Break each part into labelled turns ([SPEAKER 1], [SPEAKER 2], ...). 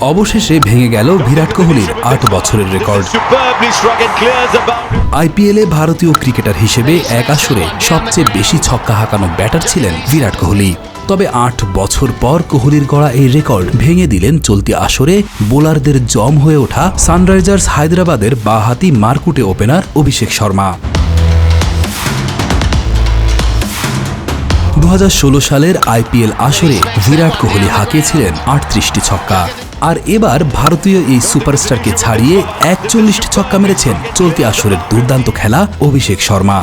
[SPEAKER 1] অবশেষে ভেঙে গেল বিরাট কোহলির ৮ বছরের রেকর্ড। আইপিএলে ভারতীয় ক্রিকেটার হিসেবে এক আসরে সবচেয়ে বেশি ছক্কা হাঁকানো ব্যাটার ছিলেন বিরাট কোহলি। তবে ৮ বছর পর কোহলির গড়া এই রেকর্ড ভেঙে দিলেন চলতি আসরে বোলারদের জম হয়ে ওঠা সানরাইজার্স হায়দ্রাবাদের বাঁহাতি মারকুটে ওপেনার অভিষেক শর্মা। ২০১৬ সালের আইপিএল আসরে বিরাট কোহলি হাঁকিয়েছিলেন ৩৮টি ছক্কা, আর এবার ভারতীয় এই সুপারস্টারকে ছাড়িয়ে ৪১টি ছক্কা মেরেছেন চলতি আসরের দুর্দান্ত খেলা অভিষেক শর্মা।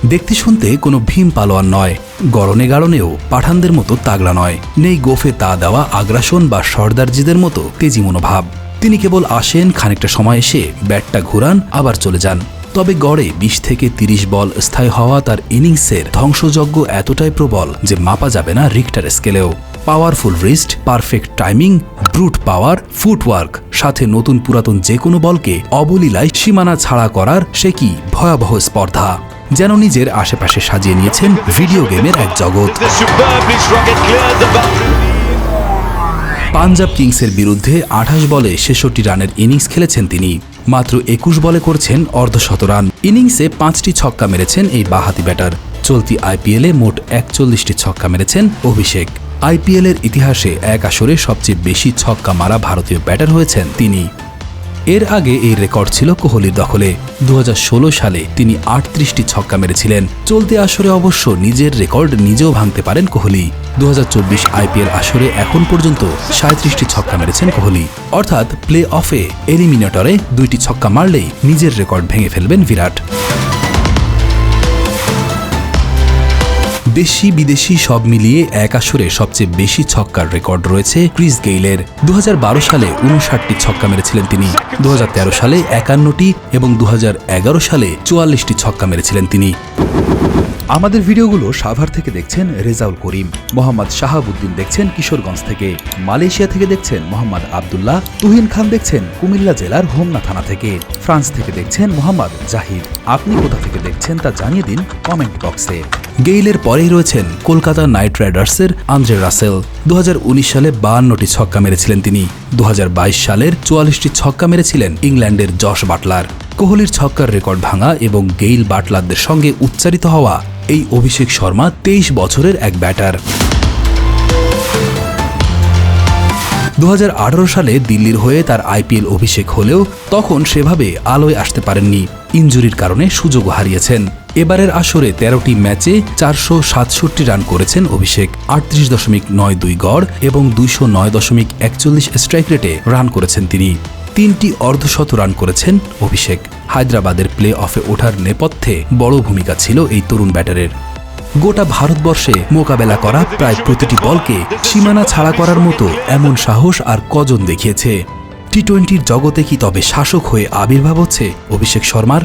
[SPEAKER 1] দেখতে শুনতে কোনো ভীম পালোয়ান নয়, গড়নে গাড়নেও পাঠানদের মতো তাগড়া নয়, নেই গোফে তা দেওয়া আগ্রাসন বা সর্দারজিদের মতো তেজি মনোভাব। তিনি কেবল আসেন, খানিকটা সময় এসে ব্যাটটা ঘুরান, আবার চলে যান। তবে গড়ে ২০ থেকে ৩০ বল স্থায়ী হওয়া তার ইনিংসের ধ্বংসযজ্ঞ এতটাই প্রবল যে মাপা যাবে না রিক্টার স্কেলেও। Powerful wrist, perfect timing, brute power, footwork, সাথে নতুন পুরাতন যে কোনো বলকে অবলীলায় সীমানা ছাড়া করার সে কি ভয়াবহ স্পর্ধা! যেন নিজের আশেপাশে সাজিয়ে নিয়েছেন ভিডিও গেমের এক জগৎ। পাঞ্জাব কিংসের বিরুদ্ধে ২৮ বলে ৬৬ রানের ইনিংস খেলেছেন তিনি। মাত্র ২১ বলে করছেন অর্ধশত রান। ইনিংসে ৫টি ছক্কা মেরেছেন এই বাঁহাতি ব্যাটার। চলতি আইপিএলে মোট ৪১টি ছক্কা মেরেছেন অভিষেক। আইপিএলের ইতিহাসে এক আসরে সবচেয়ে বেশি ছক্কা মারা ভারতীয় ব্যাটার হয়েছেন তিনি। এর আগে এই রেকর্ড ছিল কোহলির দখলে। ২০১৬ সালে তিনি ৩৮টি ছক্কা মেরেছিলেন। চলতি আসরে অবশ্য নিজের রেকর্ড নিজেও ভাঙতে পারেন কোহলি। ২০২৪ আইপিএল আসরে এখন পর্যন্ত ৩৭টি ছক্কা মেরেছেন কোহলি। অর্থাৎ প্লে অফে এলিমিনেটরে ২টি ছক্কা মারলেই নিজের রেকর্ড ভেঙে ফেলবেন বিরাট। দেশি বিদেশি সব মিলিয়ে এক আসরে সবচেয়ে বেশি ছক্কার রেকর্ড রয়েছে ক্রিস গেইলের। ২০১২ সালে ৫৯টি ছক্কা মেরেছিলেন তিনি। ২০১৩ সালে ৫১টি এবং ২০১১ সালে ৪৪টি ছক্কা মেরেছিলেন তিনি। আমাদের ভিডিওগুলো সাভার থেকে দেখছেন রেজাউল করিম, মোহাম্মদ শাহাবুদ্দিন দেখছেন কিশোরগঞ্জ থেকে, মালয়েশিয়া থেকে দেখছেন মোহাম্মদ আবদুল্লাহ, তুহিন খান দেখছেন কুমিল্লা জেলার হোমনা থানা থেকে, ফ্রান্স থেকে দেখছেন মোহাম্মদ জাহিদ। আপনি কোথা থেকে দেখছেন তা জানিয়ে দিন কমেন্ট বক্সে। গেইলের পরেই রয়েছেন কলকাতা নাইট রাইডার্সের আন্দ্রে রাসেল। ২০১৯ সালে ৫২টি ছক্কা মেরেছিলেন তিনি। ২০২২ সালের ৪৪টি ছক্কা মেরেছিলেন ইংল্যান্ডের জশ বাটলার। কোহলির ছক্কার রেকর্ড ভাঙা এবং গেইল বাটলারদের সঙ্গে উচ্চারিত হওয়া এই অভিষেক শর্মা ২৩ বছরের এক ব্যাটার। ২০১৮ সালে দিল্লির হয়ে তার আইপিএল অভিষেক হলেও তখন সেভাবে আলোয় আসতে পারেননি। ইনজুরির কারণে সুযোগও হারিয়েছেন। এবারের আসরে ১৩টি ম্যাচে ৪৬৭ রান করেছেন অভিষেক। ৩৮.৯২ গড় এবং ২০৯.৪১ স্ট্রাইক রেটে রান করেছেন তিনি। ৩টি অর্ধশত রান করেছেন অভিষেক। হায়দ্রাবাদের প্লে অফে ওঠার নেপথ্যে বড় ভূমিকা ছিল এই তরুণ ব্যাটারের। গোটা ভারতবর্ষে মোকাবেলা করা প্রায় প্রতিটি বলকে সীমানা ছাড়া করার মতো এমন সাহস আর কজন দেখিয়েছে? টি-টোয়েন্টির জগতে কি তবে শাসক হয়ে আবির্ভাব হচ্ছে অভিষেক শর্মার?